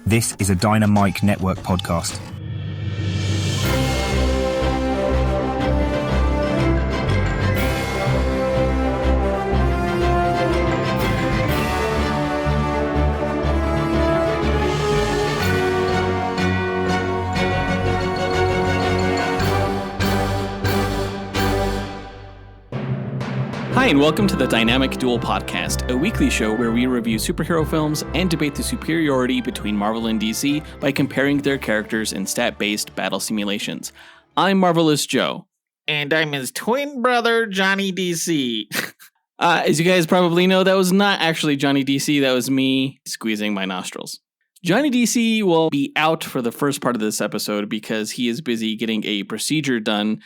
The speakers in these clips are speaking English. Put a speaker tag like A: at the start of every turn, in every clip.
A: This is a Dynamite Network podcast.
B: Hi, and welcome to the Dynamic Duel podcast, a weekly show where we review superhero films and debate the superiority between Marvel and DC by comparing their characters in stat-based battle simulations. I'm Marvelous Joe.
C: And I'm his twin brother, Johnny DC.
B: As you guys probably know, that was not actually Johnny DC, that was me squeezing my nostrils. Johnny DC will be out for the first part of this episode because he is busy getting a procedure done.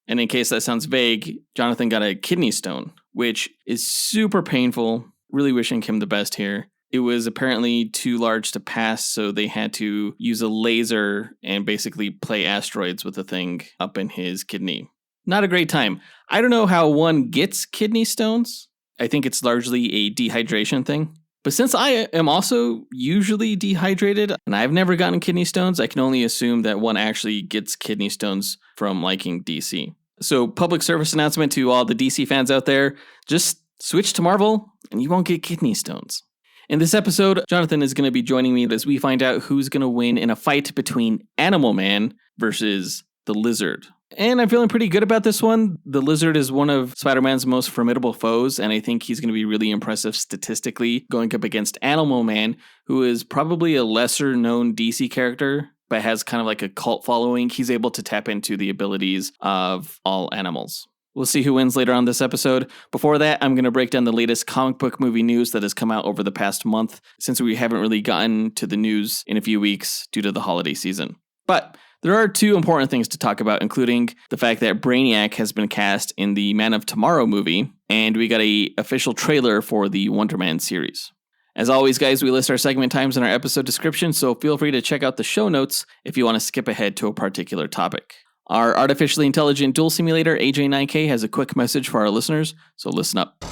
B: And in case that sounds vague, Jonathan got a kidney stone, which is super painful. Really wishing him the best here. It was apparently too large to pass, so they had to use a laser and basically play asteroids with the thing up in his kidney. Not a great time. I don't know how one gets kidney stones. I think it's largely a dehydration thing. But since I am also usually dehydrated and I've never gotten kidney stones, I can only assume that one actually gets kidney stones from liking DC. So public service announcement to all the DC fans out there, just switch to Marvel and you won't get kidney stones. In this episode, Jonathan is going to be joining me as we find out who's going to win in a fight between Animal Man versus the Lizard. And I'm feeling pretty good about this one. The Lizard is one of Spider-Man's most formidable foes, and I think he's going to be really impressive statistically going up against Animal Man, who is probably a lesser-known DC character, but has kind of like a cult following. He's able to tap into the abilities of all animals. We'll see who wins later on this episode. Before that, I'm going to break down the latest comic book movie news that has come out over the past month, since we haven't really gotten to the news in a few weeks due to the holiday season. But there are two important things to talk about, including the fact that Brainiac has been cast in the Man of Tomorrow movie, and we got an official trailer for the Wonder Man series. As always, guys, we list our segment times in our episode description, so feel free to check out the show notes if you want to skip ahead to a particular topic. Our artificially intelligent duel simulator, AJ9K, has a quick message for our listeners, so listen up.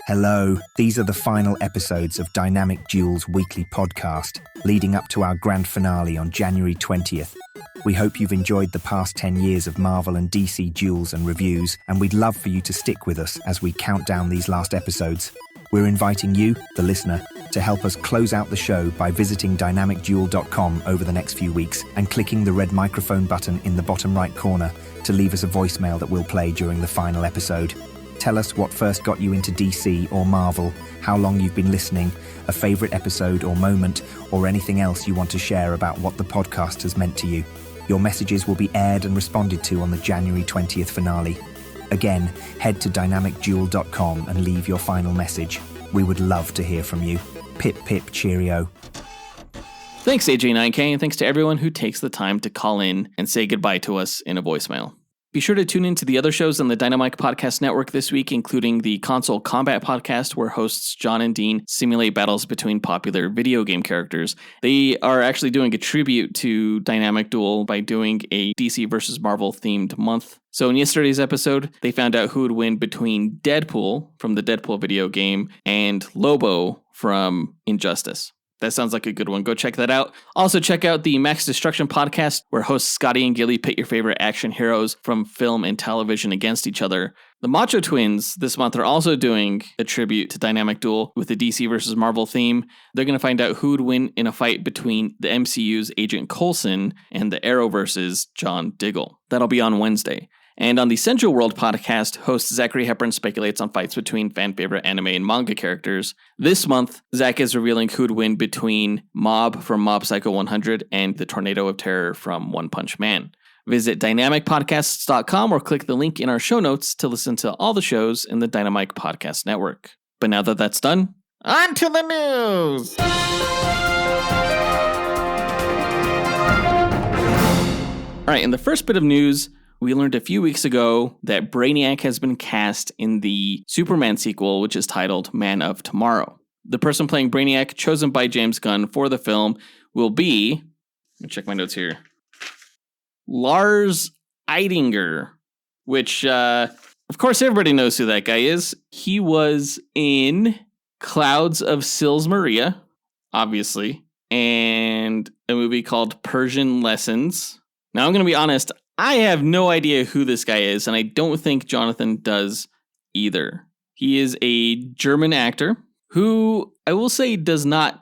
A: Hello, these are the final episodes of Dynamic Duel's weekly podcast, leading up to our grand finale on January 20th. We hope you've enjoyed the past 10 years of Marvel and DC duels and reviews, and we'd love for you to stick with us as we count down these last episodes. We're inviting you, the listener, to help us close out the show by visiting dynamicduel.com over the next few weeks and clicking the red microphone button in the bottom right corner to leave us a voicemail that we'll play during the final episode. Tell us what first got you into DC or Marvel, how long you've been listening, a favourite episode or moment, or anything else you want to share about what the podcast has meant to you. Your messages will be aired and responded to on the January 20th finale. Again, head to dynamicduel.com and leave your final message. We would love to hear from you. Pip pip cheerio.
B: Thanks, AJ9K, and thanks to everyone who takes the time to call in and say goodbye to us in a voicemail. Be sure to tune in to the other shows on the Dynamite Podcast Network this week, including the Console Combat Podcast, where hosts John and Dean simulate battles between popular video game characters. They are actually doing a tribute to Dynamic Duel by doing a DC versus Marvel themed month. So in yesterday's episode, they found out who would win between Deadpool from the Deadpool video game and Lobo from Injustice. That sounds like a good one. Go check that out. Also, check out the Max Destruction podcast, where hosts Scotty and Gilly pit your favorite action heroes from film and television against each other. The Macho Twins this month are also doing a tribute to Dynamic Duel with the DC versus Marvel theme. They're going to find out who would win in a fight between the MCU's Agent Coulson and the Arrowverse's John Diggle. That'll be on Wednesday. And on the Central World podcast, host Zachary Hepburn speculates on fights between fan-favorite anime and manga characters. This month, Zach is revealing who'd win between Mob from Mob Psycho 100 and the Tornado of Terror from One Punch Man. Visit dynamicpodcasts.com or click the link in our show notes to listen to all the shows in the Dynamite Podcast Network. But now that that's done,
C: on to the news!
B: All right, in the first bit of news, we learned a few weeks ago that Brainiac has been cast in the Superman sequel, which is titled Man of Tomorrow. The person playing Brainiac, chosen by James Gunn for the film, will be, let me check my notes here, Lars Eidinger, which, of course, everybody knows who that guy is. He was in Clouds of Sils Maria, obviously. and a movie called Persian Lessons. Now, I'm going to be honest, I have no idea who this guy is, and I don't think Jonathan does either. He is a German actor who I will say does not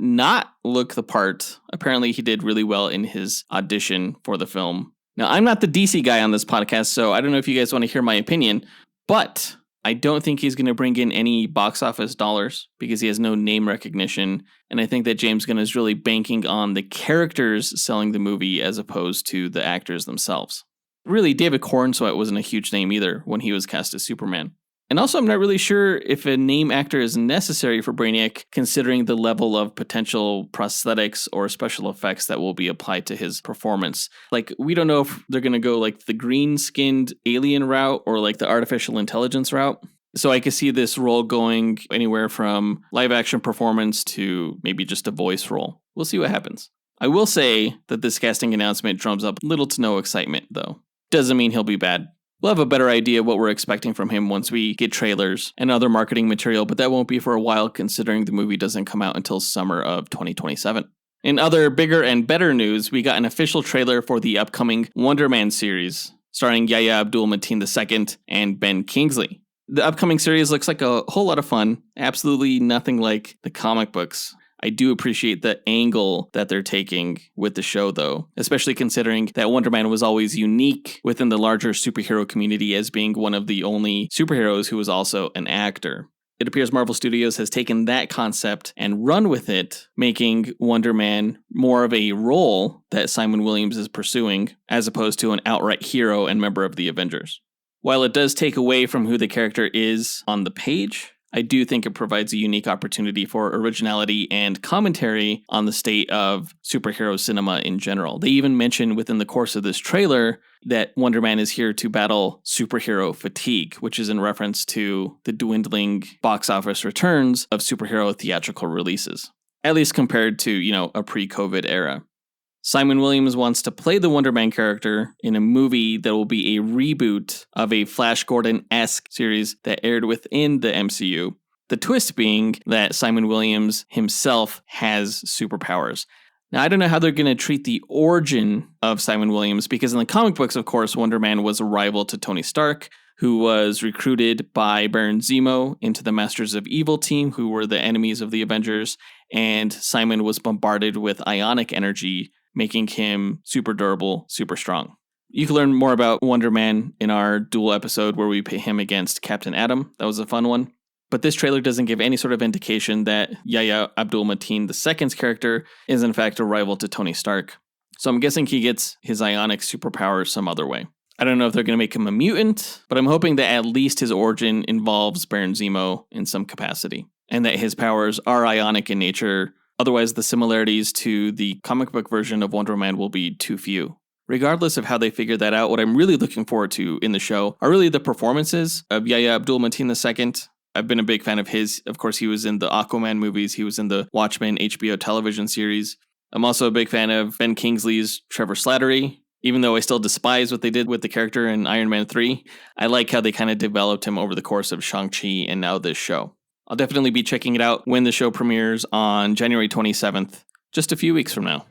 B: look the part. Apparently, he did really well in his audition for the film. Now, I'm not the DC guy on this podcast, so I don't know if you guys want to hear my opinion, but I don't think he's going to bring in any box office dollars because he has no name recognition. And I think that James Gunn is really banking on the characters selling the movie as opposed to the actors themselves. Really, David Cornsweet wasn't a huge name either when he was cast as Superman. And also, I'm not really sure if a name actor is necessary for Brainiac, considering the level of potential prosthetics or special effects that will be applied to his performance. Like, we don't know if they're going to go like the green-skinned alien route or like the artificial intelligence route. So I could see this role going anywhere from live-action performance to maybe just a voice role. We'll see what happens. I will say that this casting announcement drums up little to no excitement, though. Doesn't mean he'll be bad. We'll have a better idea what we're expecting from him once we get trailers and other marketing material, but that won't be for a while considering the movie doesn't come out until summer of 2027. In other bigger and better news, we got an official trailer for the upcoming Wonder Man series, starring Yahya Abdul-Mateen II and Ben Kingsley. The upcoming series looks like a whole lot of fun, absolutely nothing like the comic books. I do appreciate the angle that they're taking with the show, though, especially considering that Wonder Man was always unique within the larger superhero community as being one of the only superheroes who was also an actor. It appears Marvel Studios has taken that concept and run with it, making Wonder Man more of a role that Simon Williams is pursuing, as opposed to an outright hero and member of the Avengers. While it does take away from who the character is on the page, I do think it provides a unique opportunity for originality and commentary on the state of superhero cinema in general. They even mention within the course of this trailer that Wonder Man is here to battle superhero fatigue, which is in reference to the dwindling box office returns of superhero theatrical releases, at least compared to, a pre-COVID era. Simon Williams wants to play the Wonder Man character in a movie that will be a reboot of a Flash Gordon-esque series that aired within the MCU. The twist being that Simon Williams himself has superpowers. Now, I don't know how they're going to treat the origin of Simon Williams, because in the comic books, of course, Wonder Man was a rival to Tony Stark, who was recruited by Baron Zemo into the Masters of Evil team, who were the enemies of the Avengers, and Simon was bombarded with ionic energy, making him super durable, super strong. You can learn more about Wonder Man in our Duel episode where we pit him against Captain Atom. That was a fun one. But this trailer doesn't give any sort of indication that Yahya Abdul-Mateen II's character is in fact a rival to Tony Stark. So I'm guessing he gets his ionic superpower some other way. I don't know if they're going to make him a mutant, but I'm hoping that at least his origin involves Baron Zemo in some capacity, and that his powers are ionic in nature. Otherwise, the similarities to the comic book version of Wonder Man will be too few. Regardless of how they figure that out, what I'm really looking forward to in the show are really the performances of Yahya Abdul-Mateen II. I've been a big fan of his. Of course, he was in the Aquaman movies. He was in the Watchmen HBO television series. I'm also a big fan of Ben Kingsley's Trevor Slattery. Even though I still despise what they did with the character in Iron Man 3, I like how they kind of developed him over the course of Shang-Chi and now this show. I'll definitely be checking it out when the show premieres on January 27th, just a few weeks from now.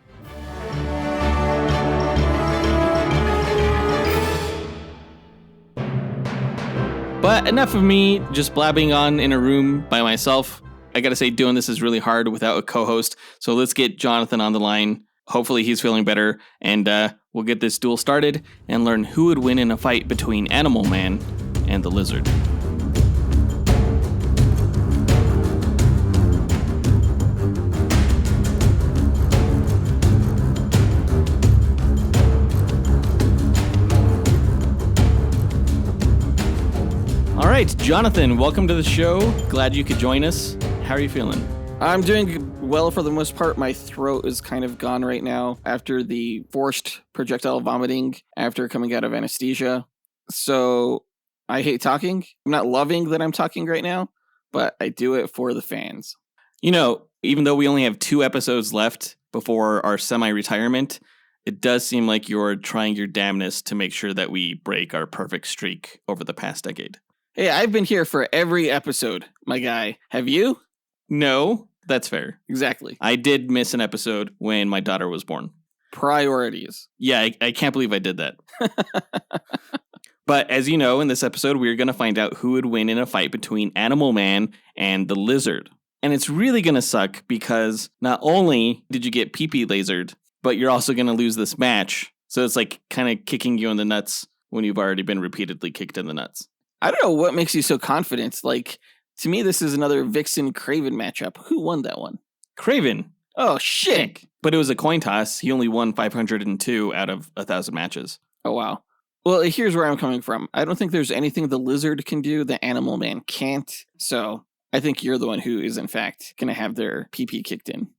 B: But enough of me just blabbing on in a room by myself. I gotta say, doing this is really hard without a co-host, so let's get Jonathan on the line. Hopefully he's feeling better, and we'll get this duel started and learn who would win in a fight between Animal Man and the Lizard. All right, Jonathan, welcome to the show. Glad you could join us. How are you feeling?
D: I'm doing well for the most part. My throat is kind of gone right now after the forced projectile vomiting after coming out of anesthesia. So I hate talking. I'm not loving that I'm talking right now, but I do it for the fans.
B: Even though we only have 2 episodes left before our semi-retirement, it does seem like you're trying your damnedest to make sure that we break our perfect streak over the past decade.
D: Hey, I've been here for every episode, my guy. Have you?
B: No, That's fair.
D: Exactly.
B: I did miss an episode when my daughter was born.
D: Priorities.
B: Yeah, I can't believe I did that. But as you know, in this episode, we're going to find out who would win in a fight between Animal Man and the Lizard. And it's really going to suck because not only did you get pee-pee lasered, but you're also going to lose this match. So it's like kind of kicking you in the nuts when you've already been repeatedly kicked in the nuts.
D: I don't know what makes you so confident. Like, to me, this is another Vixen-Craven matchup. Who won that one?
B: Craven.
D: Oh, shit.
B: But it was a coin toss. He only won 502 out of 1,000 matches.
D: Oh, wow. Well, here's where I'm coming from. I don't think there's anything the Lizard can do that Animal Man can't. So I think you're the one who is, in fact, going to have their pee-pee kicked in.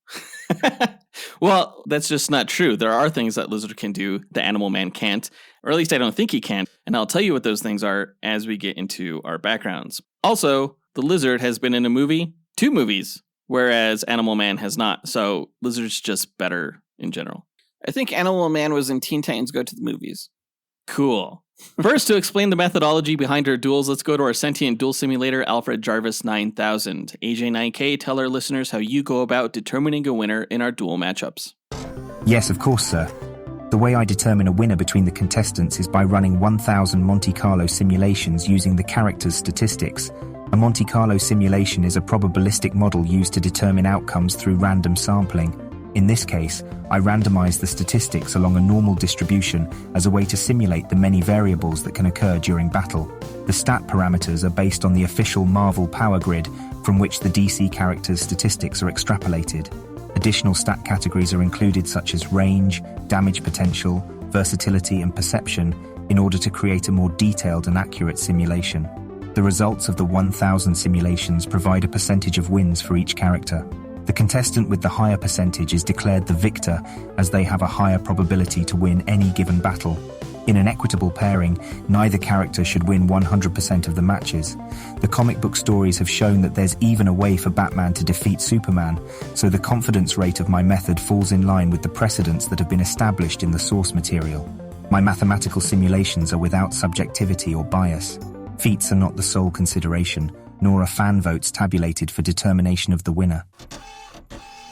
B: Well, that's just not true. There are things that Lizard can do that Animal Man can't, or at least I don't think he can. And I'll tell you what those things are as we get into our backgrounds. Also, the Lizard has been in a movie, 2 movies, whereas Animal Man has not. So Lizard's just better in general.
D: I think Animal Man was in Teen Titans Go to the Movies.
B: Cool. First, to explain the methodology behind our duels, let's go to our sentient duel simulator, Alfred Jarvis 9000. AJ9K, tell our listeners how you go about determining a winner in our duel matchups.
A: Yes, of course, sir. The way I determine a winner between the contestants is by running 1,000 Monte Carlo simulations using the character's statistics. A Monte Carlo simulation is a probabilistic model used to determine outcomes through random sampling. In this case, I randomize the statistics along a normal distribution as a way to simulate the many variables that can occur during battle. The stat parameters are based on the official Marvel power grid from which the DC character's statistics are extrapolated. Additional stat categories are included such as range, damage potential, versatility and perception in order to create a more detailed and accurate simulation. The results of the 1,000 simulations provide a percentage of wins for each character. The contestant with the higher percentage is declared the victor as they have a higher probability to win any given battle. In an equitable pairing, neither character should win 100% of the matches. The comic book stories have shown that there's even a way for Batman to defeat Superman, so the confidence rate of my method falls in line with the precedents that have been established in the source material. My mathematical simulations are without subjectivity or bias. Feats are not the sole consideration, nor are fan votes tabulated for determination of the winner.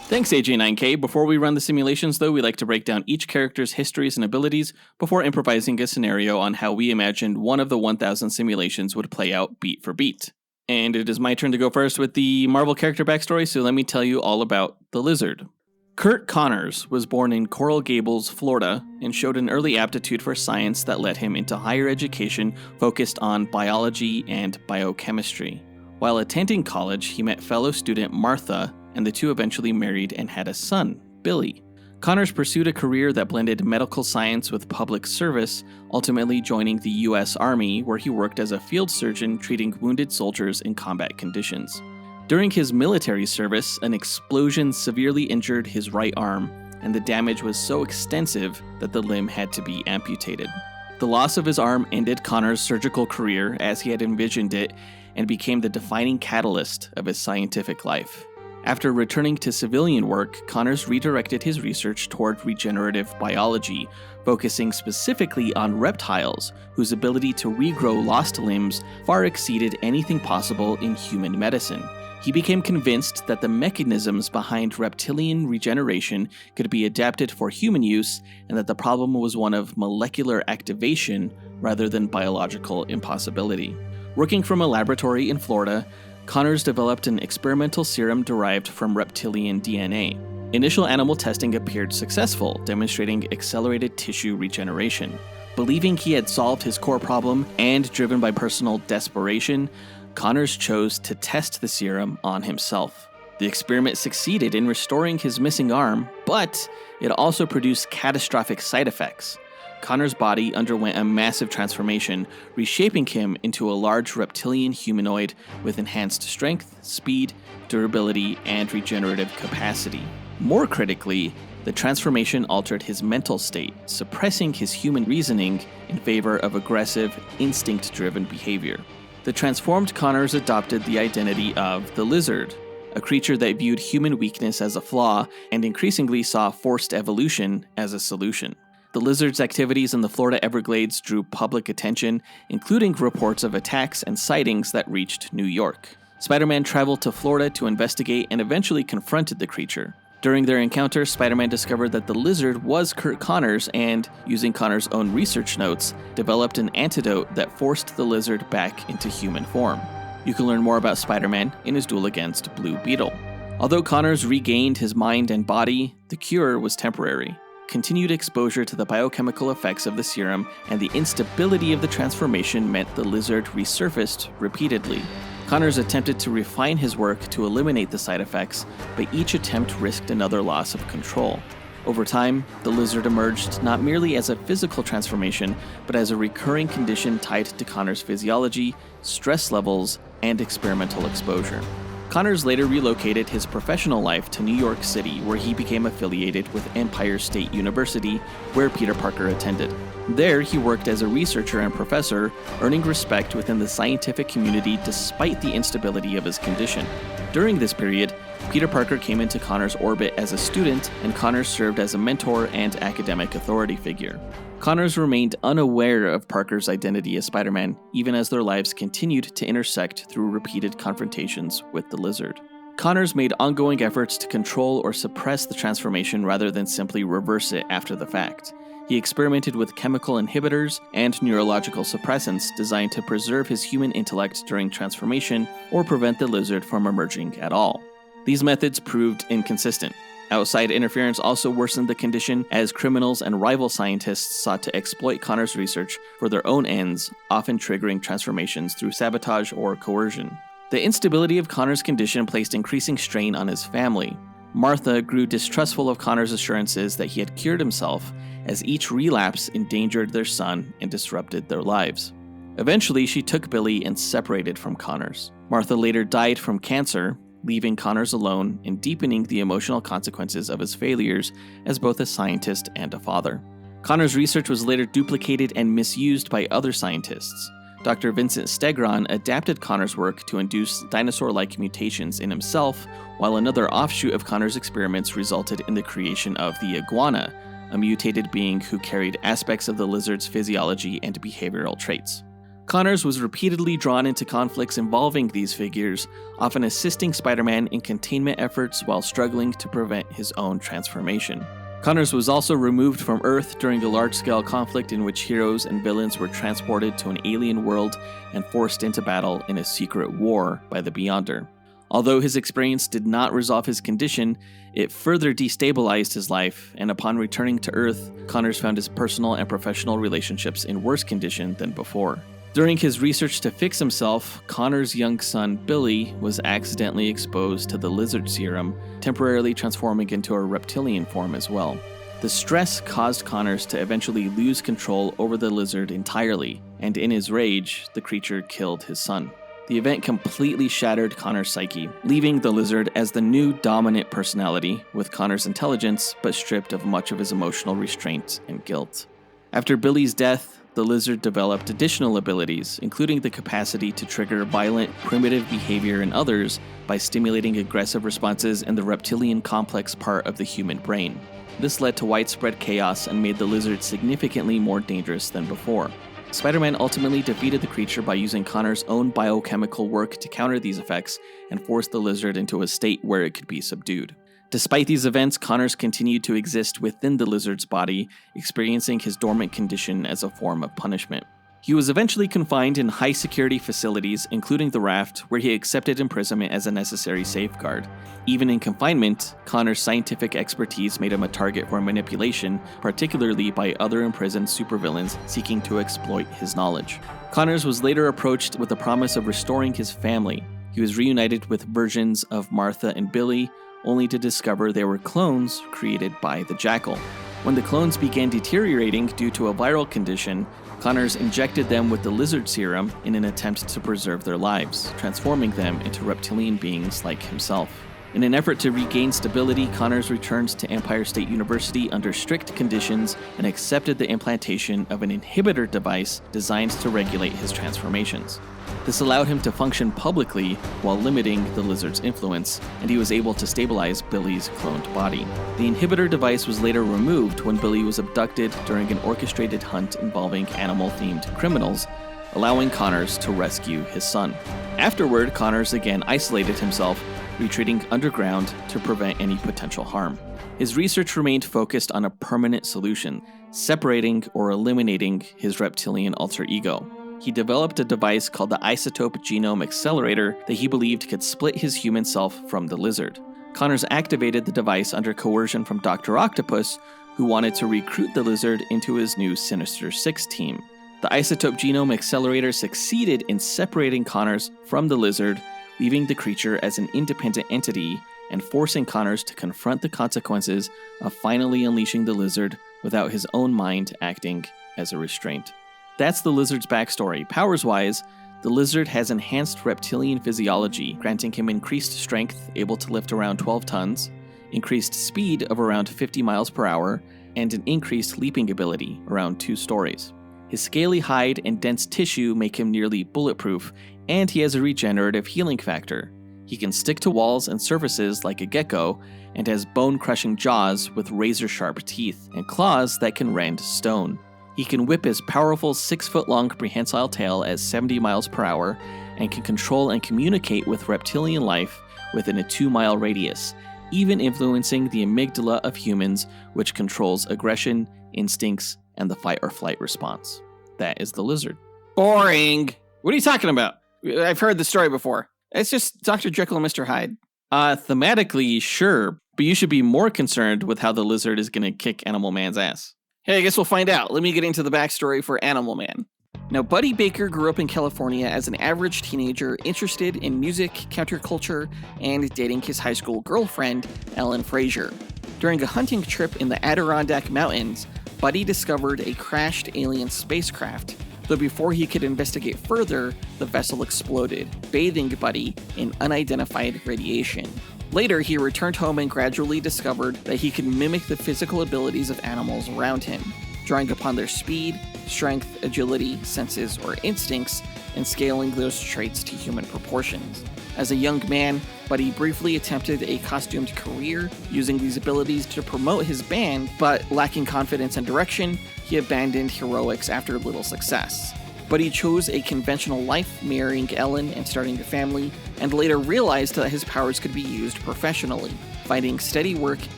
B: Thanks, AJ9K. Before we run the simulations, though, we like to break down each character's histories and abilities before improvising a scenario on how we imagined one of the 1,000 simulations would play out beat for beat. And it is my turn to go first with the Marvel character backstory, so let me tell you all about the Lizard. Kurt Connors was born in Coral Gables, Florida, and showed an early aptitude for science that led him into higher education focused on biology and biochemistry. While attending college, he met fellow student Martha, and the two eventually married and had a son, Billy. Connors pursued a career that blended medical science with public service, ultimately joining the U.S. Army, where he worked as a field surgeon treating wounded soldiers in combat conditions. During his military service, an explosion severely injured his right arm, and the damage was so extensive that the limb had to be amputated. The loss of his arm ended Connors' surgical career as he had envisioned it and became the defining catalyst of his scientific life. After returning to civilian work, Connors redirected his research toward regenerative biology, focusing specifically on reptiles, whose ability to regrow lost limbs far exceeded anything possible in human medicine. He became convinced that the mechanisms behind reptilian regeneration could be adapted for human use, and that the problem was one of molecular activation rather than biological impossibility. Working from a laboratory in Florida, Connors developed an experimental serum derived from reptilian DNA. Initial animal testing appeared successful, demonstrating accelerated tissue regeneration. Believing he had solved his core problem and driven by personal desperation, Connors chose to test the serum on himself. The experiment succeeded in restoring his missing arm, but it also produced catastrophic side effects. Connors' body underwent a massive transformation, reshaping him into a large reptilian humanoid with enhanced strength, speed, durability, and regenerative capacity. More critically, the transformation altered his mental state, suppressing his human reasoning in favor of aggressive, instinct-driven behavior. The transformed Connors adopted the identity of the Lizard, a creature that viewed human weakness as a flaw and increasingly saw forced evolution as a solution. The Lizard's activities in the Florida Everglades drew public attention, including reports of attacks and sightings that reached New York. Spider-Man traveled to Florida to investigate and eventually confronted the creature. During their encounter, Spider-Man discovered that the lizard was Curt Connors and, using Connors' own research notes, developed an antidote that forced the lizard back into human form. You can learn more about Spider-Man in his duel against Blue Beetle. Although Connors regained his mind and body, the cure was temporary. Continued exposure to the biochemical effects of the serum and the instability of the transformation meant the lizard resurfaced repeatedly. Connors attempted to refine his work to eliminate the side effects, but each attempt risked another loss of control. Over time, the lizard emerged not merely as a physical transformation, but as a recurring condition tied to Connors' physiology, stress levels, and experimental exposure. Connors later relocated his professional life to New York City, where he became affiliated with Empire State University, where Peter Parker attended. There, he worked as a researcher and professor, earning respect within the scientific community despite the instability of his condition. During this period, Peter Parker came into Connors' orbit as a student, and Connors served as a mentor and academic authority figure. Connors remained unaware of Parker's identity as Spider-Man, even as their lives continued to intersect through repeated confrontations with the lizard. Connors made ongoing efforts to control or suppress the transformation rather than simply reverse it after the fact. He experimented with chemical inhibitors and neurological suppressants designed to preserve his human intellect during transformation or prevent the lizard from emerging at all. These methods proved inconsistent. Outside interference also worsened the condition as criminals and rival scientists sought to exploit Connors' research for their own ends, often triggering transformations through sabotage or coercion. The instability of Connors' condition placed increasing strain on his family. Martha grew distrustful of Connors' assurances that he had cured himself, as each relapse endangered their son and disrupted their lives. Eventually, she took Billy and separated from Connors. Martha later died from cancer, leaving Connors alone and deepening the emotional consequences of his failures as both a scientist and a father. Connors' research was later duplicated and misused by other scientists. Dr. Vincent Stegron adapted Connors' work to induce dinosaur-like mutations in himself, while another offshoot of Connors' experiments resulted in the creation of the iguana, a mutated being who carried aspects of the lizard's physiology and behavioral traits. Connors was repeatedly drawn into conflicts involving these figures, often assisting Spider-Man in containment efforts while struggling to prevent his own transformation. Connors was also removed from Earth during a large-scale conflict in which heroes and villains were transported to an alien world and forced into battle in a secret war by the Beyonder. Although his experience did not resolve his condition, it further destabilized his life, and upon returning to Earth, Connors found his personal and professional relationships in worse condition than before. During his research to fix himself, Connors' young son, Billy, was accidentally exposed to the lizard serum, temporarily transforming into a reptilian form as well. The stress caused Connors to eventually lose control over the lizard entirely, and in his rage, the creature killed his son. The event completely shattered Connors' psyche, leaving the lizard as the new dominant personality, with Connors' intelligence but stripped of much of his emotional restraint and guilt. After Billy's death, the lizard developed additional abilities, including the capacity to trigger violent, primitive behavior in others by stimulating aggressive responses in the reptilian complex part of the human brain. This led to widespread chaos and made the lizard significantly more dangerous than before. Spider-Man ultimately defeated the creature by using Connors' own biochemical work to counter these effects and forced the lizard into a state where it could be subdued. Despite these events, Connors continued to exist within the lizard's body, experiencing his dormant condition as a form of punishment. He was eventually confined in high-security facilities, including the Raft, where he accepted imprisonment as a necessary safeguard. Even in confinement, Connors' scientific expertise made him a target for manipulation, particularly by other imprisoned supervillains seeking to exploit his knowledge. Connors was later approached with the promise of restoring his family. He was reunited with versions of Martha and Billy, only to discover they were clones created by the Jackal. When the clones began deteriorating due to a viral condition, Connors injected them with the lizard serum in an attempt to preserve their lives, transforming them into reptilian beings like himself. In an effort to regain stability, Connors returned to Empire State University under strict conditions and accepted the implantation of an inhibitor device designed to regulate his transformations. This allowed him to function publicly while limiting the lizard's influence, and he was able to stabilize Billy's cloned body. The inhibitor device was later removed when Billy was abducted during an orchestrated hunt involving animal-themed criminals, allowing Connors to rescue his son. Afterward, Connors again isolated himself, retreating underground to prevent any potential harm. His research remained focused on a permanent solution, separating or eliminating his reptilian alter ego. He developed a device called the Isotope Genome Accelerator that he believed could split his human self from the lizard. Connors activated the device under coercion from Dr. Octopus, who wanted to recruit the lizard into his new Sinister Six team. The Isotope Genome Accelerator succeeded in separating Connors from the lizard, leaving the creature as an independent entity and forcing Connors to confront the consequences of finally unleashing the lizard without his own mind acting as a restraint. That's the lizard's backstory. Powers-wise, the lizard has enhanced reptilian physiology, granting him increased strength, able to lift around 12 tons, increased speed of around 50 miles per hour, and an increased leaping ability, around 2 stories. His scaly hide and dense tissue make him nearly bulletproof, and he has a regenerative healing factor. He can stick to walls and surfaces like a gecko, and has bone-crushing jaws with razor-sharp teeth, and claws that can rend stone. He can whip his powerful 6-foot-long prehensile tail at 70 miles per hour, and can control and communicate with reptilian life within a 2-mile radius, even influencing the amygdala of humans, which controls aggression, instincts, and the fight-or-flight response. That is the lizard.
D: Boring. What are you talking about? I've heard the story before. It's just Dr. Jekyll and Mr. Hyde.
B: Thematically, sure, but you should be more concerned with how the lizard is going to kick Animal Man's ass.
D: Hey, I guess we'll find out. Let me get into the backstory for Animal Man. Now, Buddy Baker grew up in California as an average teenager interested in music, counterculture, and dating his high school girlfriend, Ellen Frazier. During a hunting trip in the Adirondack Mountains, Buddy discovered a crashed alien spacecraft, though before he could investigate further, the vessel exploded, bathing Buddy in unidentified radiation. Later, he returned home and gradually discovered that he could mimic the physical abilities of animals around him, drawing upon their speed, strength, agility, senses, or instincts, and scaling those traits to human proportions. As a young man, Buddy briefly attempted a costumed career using these abilities to promote his band, but lacking confidence and direction, he abandoned heroics after little success. Buddy chose a conventional life, marrying Ellen and starting a family, and later realized that his powers could be used professionally, finding steady work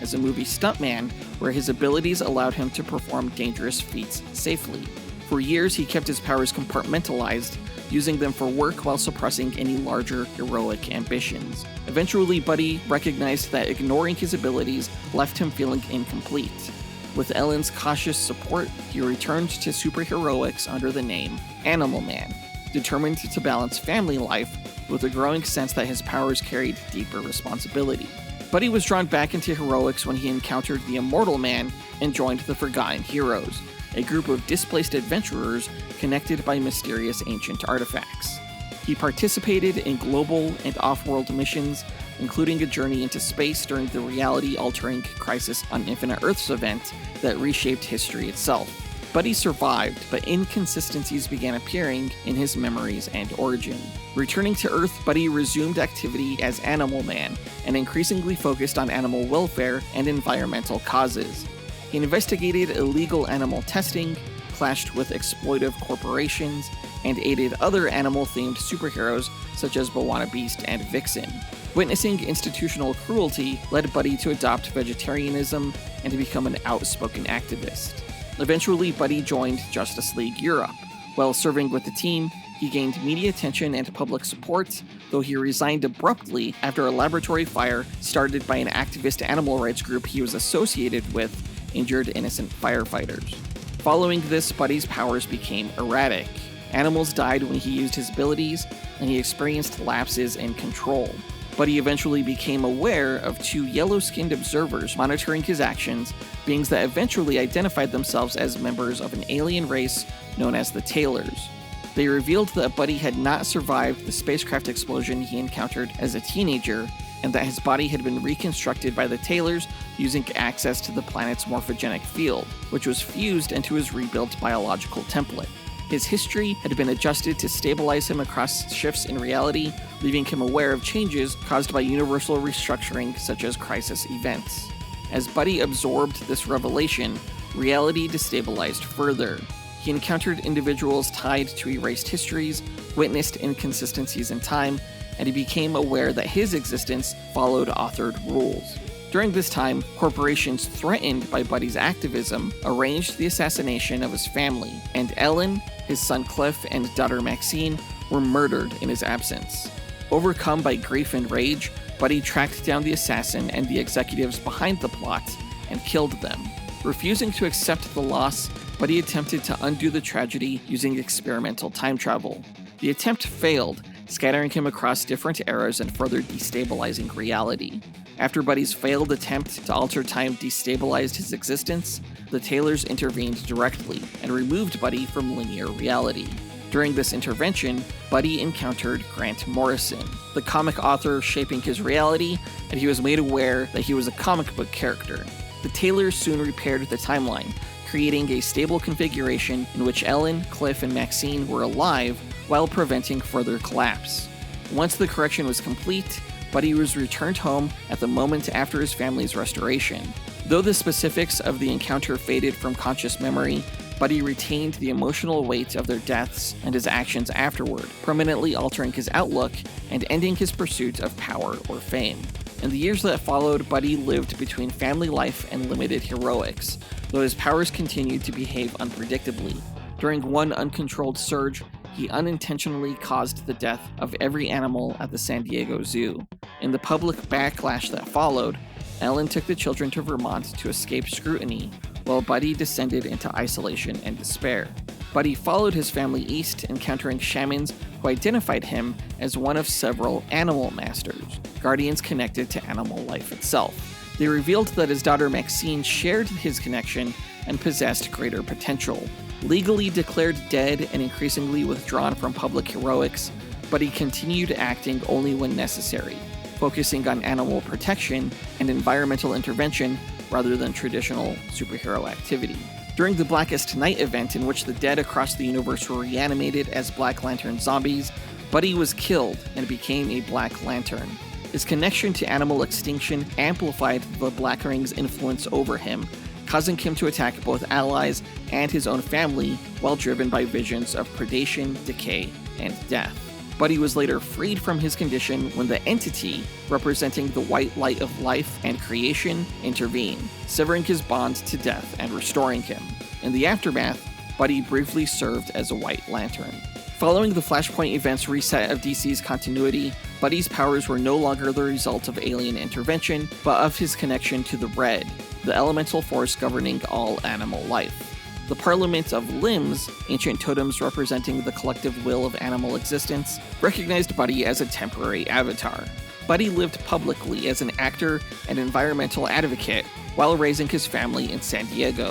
D: as a movie stuntman, where his abilities allowed him to perform dangerous feats safely. For years, he kept his powers compartmentalized, using them for work while suppressing any larger, heroic ambitions. Eventually, Buddy recognized that ignoring his abilities left him feeling incomplete. With Ellen's cautious support, he returned to superheroics under the name Animal Man, determined to balance family life with a growing sense that his powers carried deeper responsibility. Buddy was drawn back into heroics when he encountered the Immortal Man and joined the Forgotten Heroes, a group of displaced adventurers connected by mysterious ancient artifacts. He participated in global and off-world missions, including a journey into space during the reality-altering Crisis on Infinite Earths event that reshaped history itself. Buddy survived, but inconsistencies began appearing in his memories and origin. Returning to Earth, Buddy resumed activity as Animal Man, and increasingly focused on animal welfare and environmental causes. He investigated illegal animal testing, clashed with exploitive corporations, and aided other animal-themed superheroes such as Bwana Beast and Vixen. Witnessing institutional cruelty led Buddy to adopt vegetarianism and to become an outspoken activist. Eventually, Buddy joined Justice League Europe. While serving with the team, he gained media attention and public support, though he resigned abruptly after a laboratory fire started by an activist animal rights group he was associated with injured innocent firefighters. Following this, Buddy's powers became erratic. Animals died when he used his abilities, and he experienced lapses in control. Buddy eventually became aware of 2 yellow-skinned observers monitoring his actions, beings that eventually identified themselves as members of an alien race known as the Tailors. They revealed that Buddy had not survived the spacecraft explosion he encountered as a teenager, and that his body had been reconstructed by the Tailors using access to the planet's morphogenic field, which was fused into his rebuilt biological template. His history had been adjusted to stabilize him across shifts in reality, leaving him aware of changes caused by universal restructuring such as crisis events. As Buddy absorbed this revelation, reality destabilized further. He encountered individuals tied to erased histories, witnessed inconsistencies in time, and he became aware that his existence followed authored rules. During this time, corporations threatened by Buddy's activism arranged the assassination of his family, and Ellen, his son Cliff, and daughter Maxine were murdered in his absence. Overcome by grief and rage, Buddy tracked down the assassin and the executives behind the plot and killed them. Refusing to accept the loss, Buddy attempted to undo the tragedy using experimental time travel. The attempt failed, scattering him across different eras and further destabilizing reality. After Buddy's failed attempt to alter time destabilized his existence, the Taylors intervened directly and removed Buddy from linear reality. During this intervention, Buddy encountered Grant Morrison, the comic author shaping his reality, and he was made aware that he was a comic book character. The Taylors soon repaired the timeline, creating a stable configuration in which Ellen, Cliff, and Maxine were alive while preventing further collapse. Once the correction was complete, Buddy was returned home at the moment after his family's restoration. Though the specifics of the encounter faded from conscious memory, Buddy retained the emotional weight of their deaths and his actions afterward, permanently altering his outlook and ending his pursuit of power or fame. In the years that followed, Buddy lived between family life and limited heroics, though his powers continued to behave unpredictably. During one uncontrolled surge, he unintentionally caused the death of every animal at the San Diego Zoo. In the public backlash that followed, Ellen took the children to Vermont to escape scrutiny, while Buddy descended into isolation and despair. Buddy followed his family east, encountering shamans who identified him as one of several animal masters, guardians connected to animal life itself. They revealed that his daughter Maxine shared his connection and possessed greater potential. Legally declared dead and increasingly withdrawn from public heroics, Buddy continued acting only when necessary, focusing on animal protection and environmental intervention rather than traditional superhero activity. During the Blackest Night event, in which the dead across the universe were reanimated as Black Lantern zombies, Buddy was killed and became a Black Lantern. His connection to animal extinction amplified the Black Ring's influence over him, causing him to attack both allies and his own family while driven by visions of predation, decay, and death. Buddy was later freed from his condition when the entity, representing the white light of life and creation, intervened, severing his bond to death and restoring him. In the aftermath, Buddy briefly served as a White Lantern. Following the Flashpoint event's reset of DC's continuity, Buddy's powers were no longer the result of alien intervention, but of his connection to the Red, the elemental force governing all animal life. The Parliament of Limbs, ancient totems representing the collective will of animal existence, recognized Buddy as a temporary avatar. Buddy lived publicly as an actor and environmental advocate while raising his family in San Diego.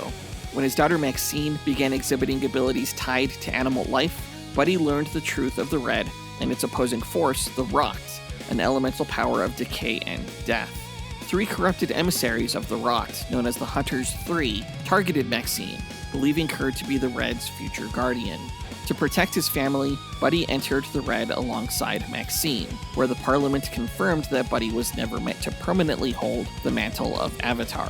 D: When his daughter Maxine began exhibiting abilities tied to animal life, Buddy learned the truth of the Red and its opposing force, the Rot, an elemental power of decay and death. 3 corrupted emissaries of the Rot, known as the Hunters 3, targeted Maxine, believing her to be the Red's future guardian. To protect his family, Buddy entered the Red alongside Maxine, where the Parliament confirmed that Buddy was never meant to permanently hold the mantle of Avatar.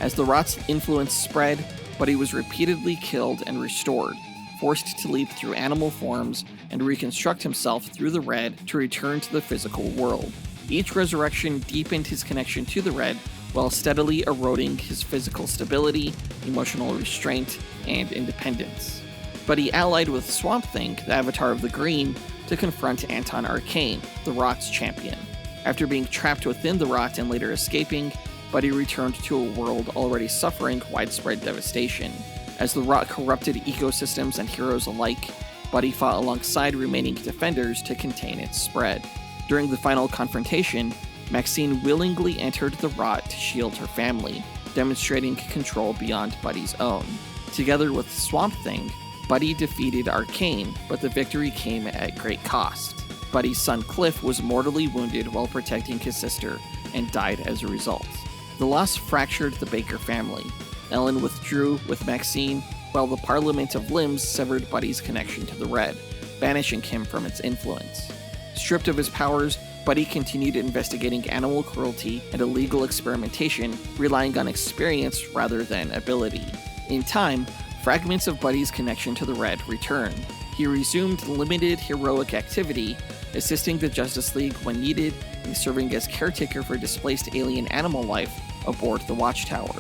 D: As the Rot's influence spread, Buddy was repeatedly killed and restored, forced to leap through animal forms and reconstruct himself through the Red to return to the physical world. Each resurrection deepened his connection to the Red, while steadily eroding his physical stability, emotional restraint, and independence. Buddy allied with Swamp Thing, the Avatar of the Green, to confront Anton Arcane, the Rot's champion. After being trapped within the Rot and later escaping, Buddy returned to a world already suffering widespread devastation. As the Rot corrupted ecosystems and heroes alike, Buddy fought alongside remaining defenders to contain its spread. During the final confrontation, Maxine willingly entered the Rot to shield her family, demonstrating control beyond Buddy's own. Together with Swamp Thing, Buddy defeated Arcane, but the victory came at great cost. Buddy's son Cliff was mortally wounded while protecting his sister and died as a result. The loss fractured the Baker family. Ellen withdrew with Maxine, while the Parliament of Limbs severed Buddy's connection to the Red, banishing him from its influence. Stripped of his powers, Buddy continued investigating animal cruelty and illegal experimentation, relying on experience rather than ability. In time, fragments of Buddy's connection to the Red return. He resumed limited heroic activity, assisting the Justice League when needed and serving as caretaker for displaced alien animal life aboard the Watchtower.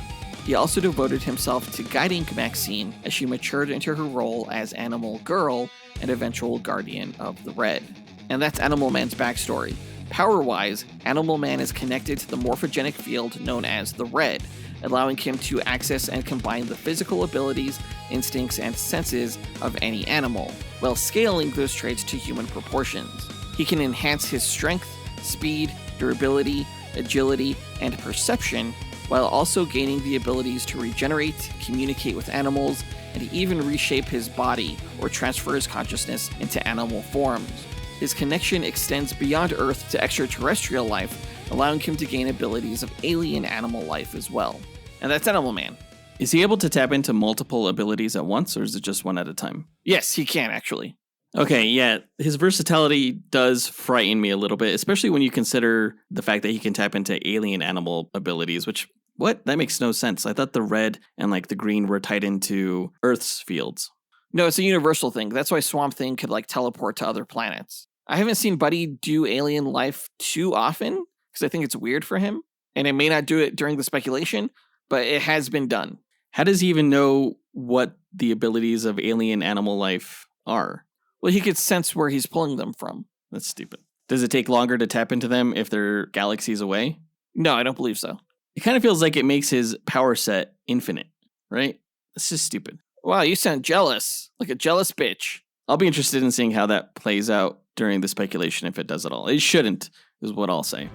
D: He also devoted himself to guiding Maxine as she matured into her role as Animal Girl and eventual guardian of the Red. And that's Animal Man's backstory. Power-wise, Animal Man is connected to the morphogenic field known as the Red, allowing him to access and combine the physical abilities, instincts, and senses of any animal, while scaling those traits to human proportions. He can enhance his strength, speed, durability, agility, and perception, while also gaining the abilities to regenerate, communicate with animals, and even reshape his body or transfer his consciousness into animal forms. His connection extends beyond Earth to extraterrestrial life, allowing him to gain abilities of alien animal life as well. And that's Animal Man.
B: Is he able to tap into multiple abilities at once, or is it just one at a time?
D: Yes, he can actually.
B: Okay, yeah. His versatility does frighten me a little bit, especially when you consider the fact that he can tap into alien animal abilities, which, what? That makes no sense. I thought the red and the green were tied into Earth's fields.
D: No, it's a universal thing. That's why Swamp Thing could teleport to other planets. I haven't seen Buddy do alien life too often, because I think it's weird for him, and it may not do it during the speculation, but it has been done.
B: How does he even know what the abilities of alien animal life are?
D: Well, he could sense where he's pulling them from.
B: That's stupid. Does it take longer to tap into them if they're galaxies away?
D: No, I don't believe so.
B: It kind of feels like it makes his power set infinite, right? That's just stupid.
D: Wow, you sound jealous. Like a jealous bitch.
B: I'll be interested in seeing how that plays out during the speculation if it does at all. It shouldn't, is what I'll say.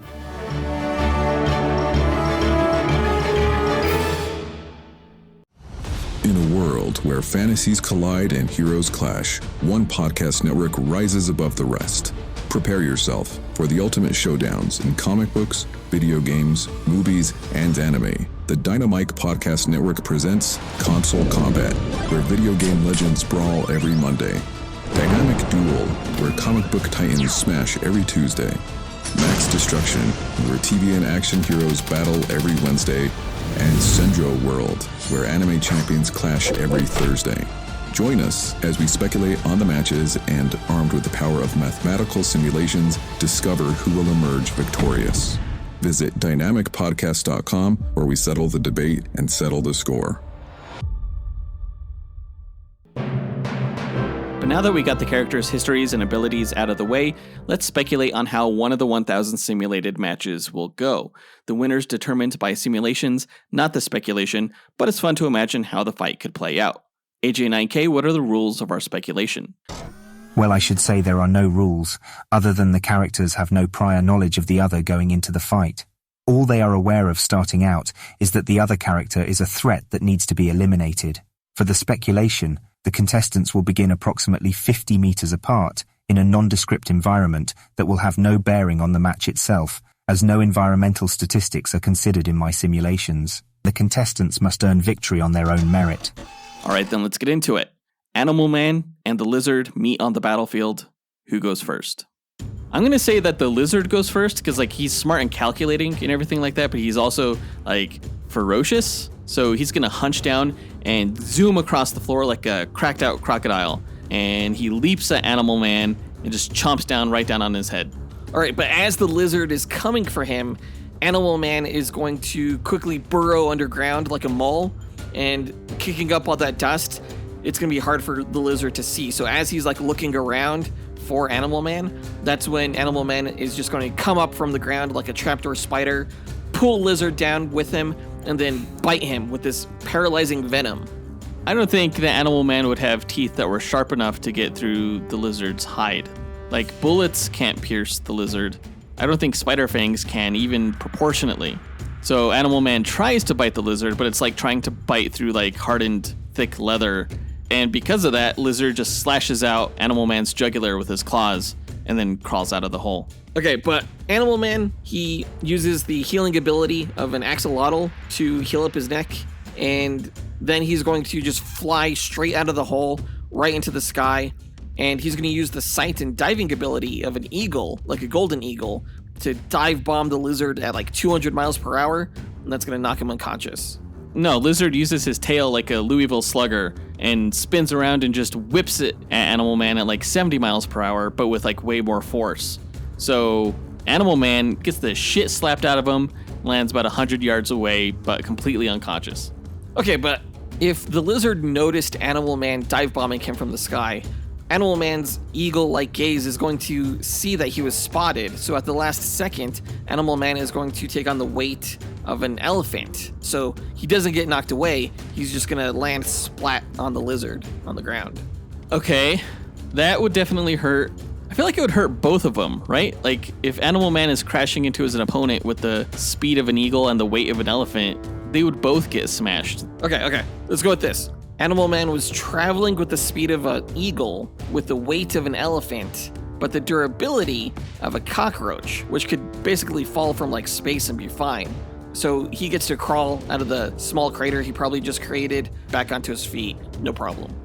E: In a world where fantasies collide and heroes clash, one podcast network rises above the rest. Prepare yourself for the ultimate showdowns in comic books, video games, movies, and anime. The Dynamite Podcast Network presents Console Combat, where video game legends brawl every Monday. Dynamic Duel, where comic book titans smash every Tuesday. Max Destruction, where TV and action heroes battle every Wednesday. And Sendro World, where anime champions clash every Thursday. Join us as we speculate on the matches and, armed with the power of mathematical simulations, discover who will emerge victorious. Visit dynamicpodcast.com, where we settle the debate and settle the score.
B: But now that we got the characters' histories and abilities out of the way, let's speculate on how one of the 1,000 simulated matches will go. The winners determined by simulations, not the speculation, but it's fun to imagine how the fight could play out. AJ9K, what are the rules of our speculation?
A: Well, I should say there are no rules, other than the characters have no prior knowledge of the other going into the fight. All they are aware of starting out is that the other character is a threat that needs to be eliminated. For the speculation, the contestants will begin approximately 50 meters apart in a nondescript environment that will have no bearing on the match itself, as no environmental statistics are considered in my simulations. The contestants must earn victory on their own merit.
B: Alright then, let's get into it. Animal Man and the Lizard meet on the battlefield. Who goes first? I'm going to say that the Lizard goes first because he's smart and calculating and everything like that, but he's also ferocious. So he's going to hunch down and zoom across the floor like a cracked out crocodile. And he leaps at Animal Man and just chomps down right down on his head.
D: All right, but as the Lizard is coming for him, Animal Man is going to quickly burrow underground like a mole, and kicking up all that dust, it's going to be hard for the Lizard to see. So as he's looking around for Animal Man, that's when Animal Man is just going to come up from the ground like a trapdoor spider, pull Lizard down with him, and then bite him with this paralyzing venom.
B: I don't think the Animal Man would have teeth that were sharp enough to get through the lizard's hide. Bullets can't pierce the lizard. I don't think spider fangs can, even proportionately. So Animal Man tries to bite the lizard, but it's like trying to bite through hardened, thick leather. And because of that, Lizard just slashes out Animal Man's jugular with his claws and then crawls out of the hole.
D: Okay, but Animal Man, he uses the healing ability of an axolotl to heal up his neck, and then he's going to just fly straight out of the hole, right into the sky, and he's going to use the sight and diving ability of an eagle, like a golden eagle, to dive bomb the Lizard at 200 miles per hour, and that's going to knock him unconscious.
B: No, Lizard uses his tail like a Louisville Slugger and spins around and just whips it at Animal Man at like 70 miles per hour, but with like way more force. So Animal Man gets the shit slapped out of him, lands about 100 yards away, but completely unconscious.
D: Okay, but if the lizard noticed Animal Man dive bombing him from the sky, Animal Man's eagle-like gaze is going to see that he was spotted. So at the last second, Animal Man is going to take on the weight of an elephant. So he doesn't get knocked away. He's just going to land splat on the lizard on the ground.
B: Okay, that would definitely hurt. I feel like it would hurt both of them, right? Like if Animal Man is crashing into his opponent with the speed of an eagle and the weight of an elephant, they would both get smashed.
D: Okay. Let's go with this. Animal Man was traveling with the speed of an eagle with the weight of an elephant, but the durability of a cockroach, which could basically fall from like space and be fine. So he gets to crawl out of the small crater he probably just created back onto his feet. No problem.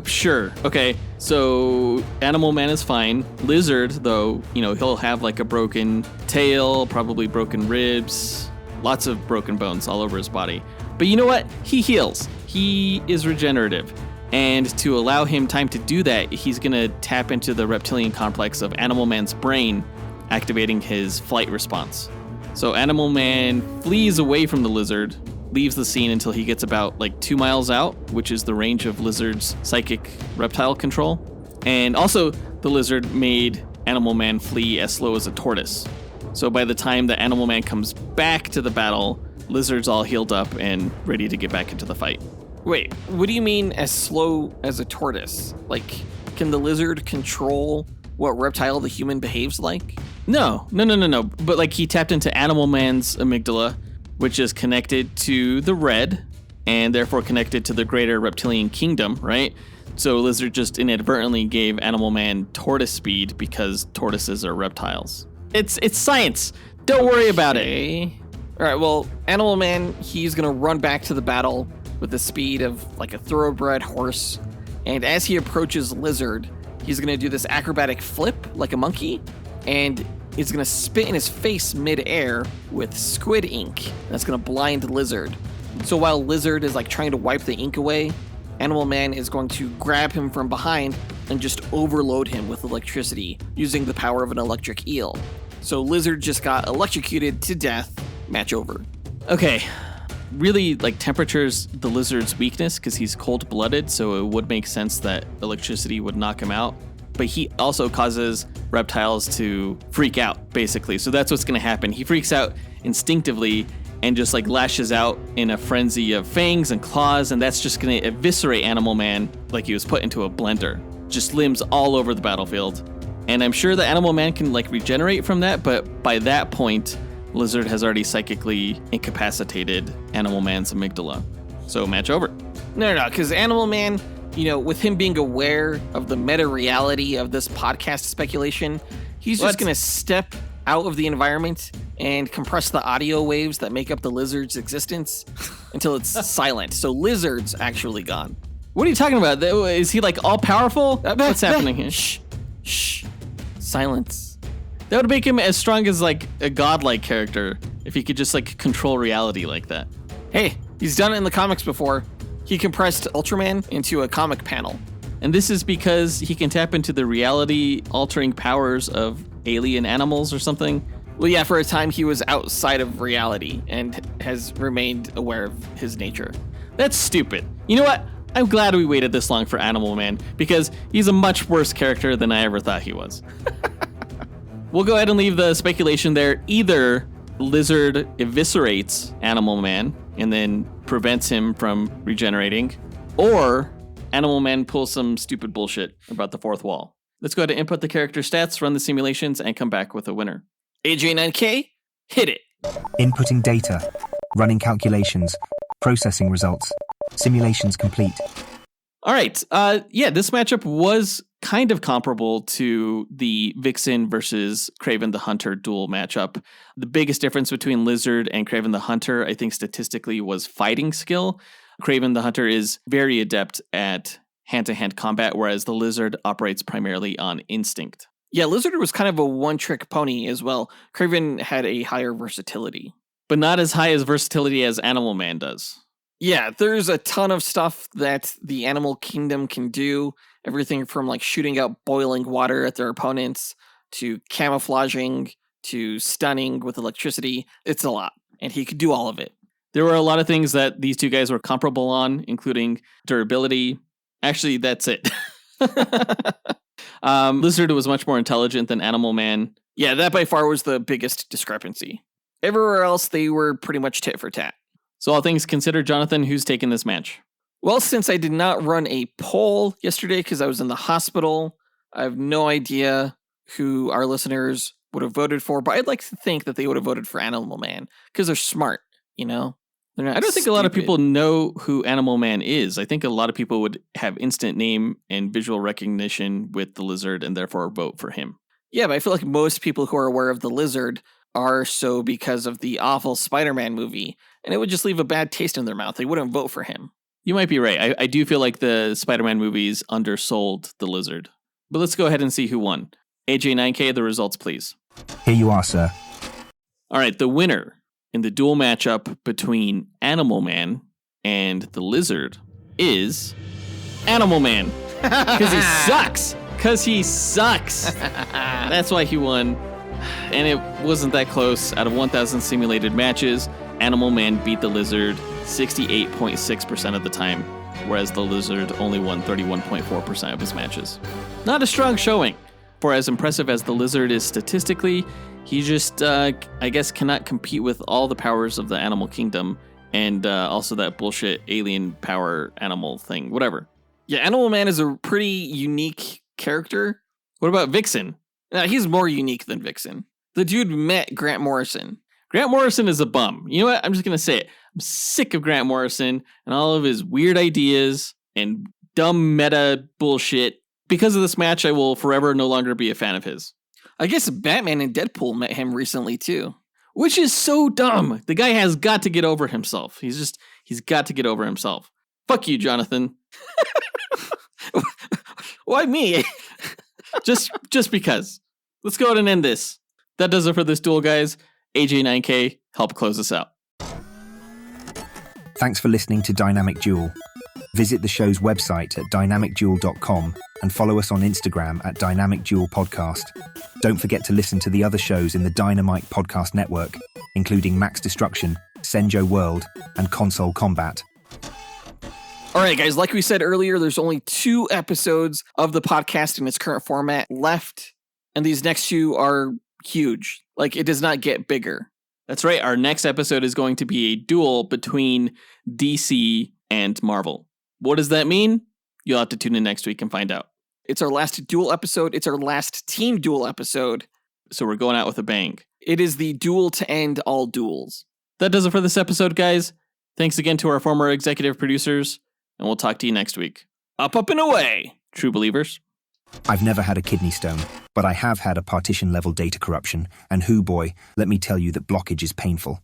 B: Sure. Okay. So Animal Man is fine. Lizard, though, he'll have like a broken tail, probably broken ribs, lots of broken bones all over his body. But you know what? He heals. He is regenerative. And to allow him time to do that, he's going to tap into the reptilian complex of Animal Man's brain, activating his flight response. So Animal Man flees away from the lizard, leaves the scene until he gets about like 2 miles out, which is the range of lizard's psychic reptile control. And also, the lizard made Animal Man flee as slow as a tortoise. So by the time that Animal Man comes back to the battle, Lizard's all healed up and ready to get back into the fight.
D: Wait, what do you mean as slow as a tortoise? Like, can the lizard control what reptile the human behaves like?
B: No. But like he tapped into Animal Man's amygdala, which is connected to the red and therefore connected to the greater reptilian kingdom, right? So Lizard just inadvertently gave Animal Man tortoise speed because tortoises are reptiles. It's science. Don't worry about it.
D: All right, well, Animal Man, he's going to run back to the battle with the speed of like a thoroughbred horse. And as he approaches Lizard, he's going to do this acrobatic flip like a monkey. And he's going to spit in his face midair with squid ink. That's going to blind Lizard. So while Lizard is like trying to wipe the ink away, Animal Man is going to grab him from behind and just overload him with electricity using the power of an electric eel. So Lizard just got electrocuted to death. Match over.
B: Okay. Really, like, temperature's the lizard's weakness because he's cold-blooded, so it would make sense that electricity would knock him out. But he also causes reptiles to freak out, basically. So that's what's going to happen. He freaks out instinctively and just, like, lashes out in a frenzy of fangs and claws, and that's just going to eviscerate Animal Man like he was put into a blender. Just limbs all over the battlefield. And I'm sure the Animal Man can, like, regenerate from that, but by that point, Lizard has already psychically incapacitated Animal Man's amygdala. So match over.
D: No, because Animal Man, with him being aware of the meta-reality of this podcast speculation, he's just going to step out of the environment and compress the audio waves that make up the lizard's existence until it's silent. So Lizard's actually gone.
B: What are you talking about? Is he like all powerful? What's happening here?
D: Shh. Silence.
B: That would make him as strong as like a godlike character if he could just like control reality like that.
D: Hey, he's done it in the comics before. He compressed Ultraman into a comic panel.
B: And this is because he can tap into the reality-altering powers of alien animals or something?
D: Well, yeah, for a time he was outside of reality and has remained aware of his nature.
B: That's stupid. You know what? I'm glad we waited this long for Animal Man because he's a much worse character than I ever thought he was. We'll go ahead and leave the speculation there. Either Lizard eviscerates Animal Man and then prevents him from regenerating, or Animal Man pulls some stupid bullshit about the fourth wall. Let's go ahead and input the character stats, run the simulations, and come back with a winner.
D: AJ9K, hit it.
A: Inputting data, running calculations, processing results, simulations complete.
B: All right. This matchup was kind of comparable to the Vixen versus Kraven the Hunter duel matchup. The biggest difference between Lizard and Kraven the Hunter, I think statistically, was fighting skill. Kraven the Hunter is very adept at hand-to-hand combat, whereas the Lizard operates primarily on instinct.
D: Yeah, Lizard was kind of a one-trick pony as well. Kraven had a higher versatility.
B: But not as high as versatility as Animal Man does.
D: Yeah, there's a ton of stuff that the animal kingdom can do. Everything from like shooting out boiling water at their opponents to camouflaging to stunning with electricity. It's a lot, and he could do all of it.
B: There were a lot of things that these two guys were comparable on, including durability. Actually, that's it. Lizard was much more intelligent than Animal Man.
D: Yeah, that by far was the biggest discrepancy. Everywhere else, they were pretty much tit for tat.
B: So all things considered, Jonathan, who's taking this match?
D: Well, since I did not run a poll yesterday because I was in the hospital, I have no idea who our listeners would have voted for, but I'd like to think that they would have voted for Animal Man because they're smart, you know? They're not
B: I don't think a lot of
D: stupid.
B: people know who Animal Man is. I think a lot of people would have instant name and visual recognition with the Lizard and therefore vote for him.
D: Yeah, but I feel like most people who are aware of the Lizard are so because of the awful Spider-Man movie, and it would just leave a bad taste in their mouth. They wouldn't vote for him.
B: You might be right. I do feel like the Spider-Man movies undersold the Lizard. But let's go ahead and see who won. AJ9K, the results, please.
A: Here you are, sir.
B: All right, the winner in the duel matchup between Animal Man and the Lizard is Animal Man. Because he sucks. Because he sucks. That's why he won. And it wasn't that close. Out of 1,000 simulated matches, Animal Man beat the Lizard 68.6% of the time, whereas the Lizard only won 31.4% of his matches. Not a strong showing. For as impressive as the Lizard is statistically, he just, I guess, cannot compete with all the powers of the animal kingdom and also that bullshit alien power animal thing, whatever.
D: Yeah, Animal Man is a pretty unique character.
B: What about Vixen?
D: He's more unique than Vixen. The dude met Grant Morrison.
B: Grant Morrison is a bum. You know what? I'm just going to say it. I'm sick of Grant Morrison and all of his weird ideas and dumb meta bullshit. Because of this match, I will forever no longer be a fan of his.
D: I guess Batman and Deadpool met him recently, too.
B: Which is so dumb. The guy has got to get over himself. He's got to get over himself. Fuck you, Jonathan.
D: Why me?
B: just because. Let's go ahead and end this. That does it for this duel, guys. AJ9K, help close us out.
A: Thanks for listening to Dynamic Duel. Visit the show's website at dynamicduel.com and follow us on Instagram at Dynamic Duel Podcast. Don't forget to listen to the other shows in the Dynamite Podcast Network, including Max Destruction, Senjo World, and Console Combat.
D: All right, guys, like we said earlier, there's only 2 episodes of the podcast in its current format left, and these next 2 are huge. Like, it does not get bigger.
B: That's right. Our next episode is going to be a duel between DC and Marvel. What does that mean? You'll have to tune in next week and find out.
D: It's our last duel episode. It's our last team duel episode.
B: So we're going out with a bang.
D: It is the duel to end all duels.
B: That does it for this episode, guys. Thanks again to our former executive producers, and we'll talk to you next week.
D: Up, and away.
B: True believers.
A: I've never had a kidney stone, but I have had a partition-level data corruption, and hoo boy, let me tell you that blockage is painful.